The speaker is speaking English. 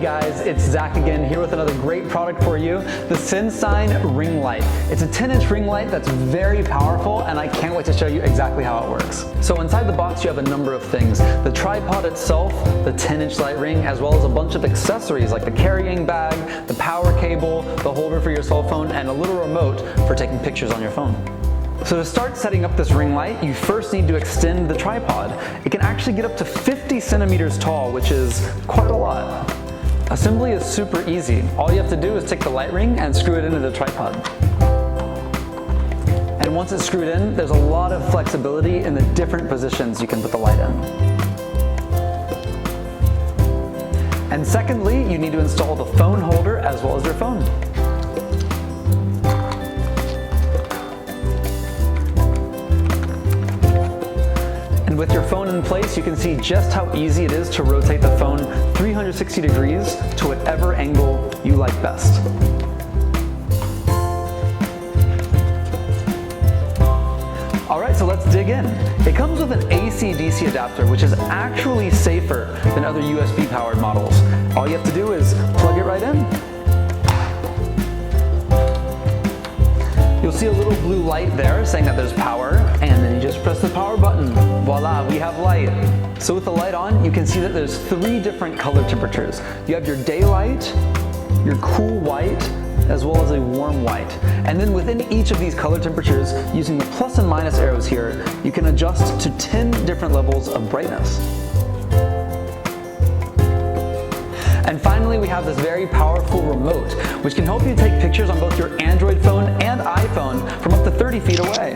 guys, it's Zach again here with another great product for you, the SENSYNE ring light. It's a 10-inch ring light that's very powerful and I can't wait to show you exactly how it works. So inside the box you have a number of things. The tripod itself, the 10-inch light ring, as well as a bunch of accessories like the carrying bag, the power cable, the holder for your cell phone, and a little remote for taking pictures on your phone. So to start setting up this ring light, you first need to extend the tripod. It can actually get up to 50 centimeters tall, which is quite a lot. Assembly is super easy. All you have to do is take the light ring and screw it into the tripod. And once it's screwed in, there's a lot of flexibility in the different positions you can put the light in. And secondly, you need to install the phone holder as well as your phone. And with your phone in place, you can see just how easy it is to rotate the phone 360 degrees to whatever angle you like best. Alright, so let's dig in. It comes with an AC-DC adapter, which is actually safer than other USB-powered models. All you have to do is plug it right in. You'll see a little blue light there saying that there's power, and then you just press the power button. Voila, we have light. So with the light on, you can see that there's 3 different color temperatures. You have your daylight, your cool white, as well as a warm white. And then within each of these color temperatures, using the plus and minus arrows here, you can adjust to 10 different levels of brightness. And finally, we have this very powerful remote, which can help you take pictures on both your Android phone and iPhone from up to 30 feet away.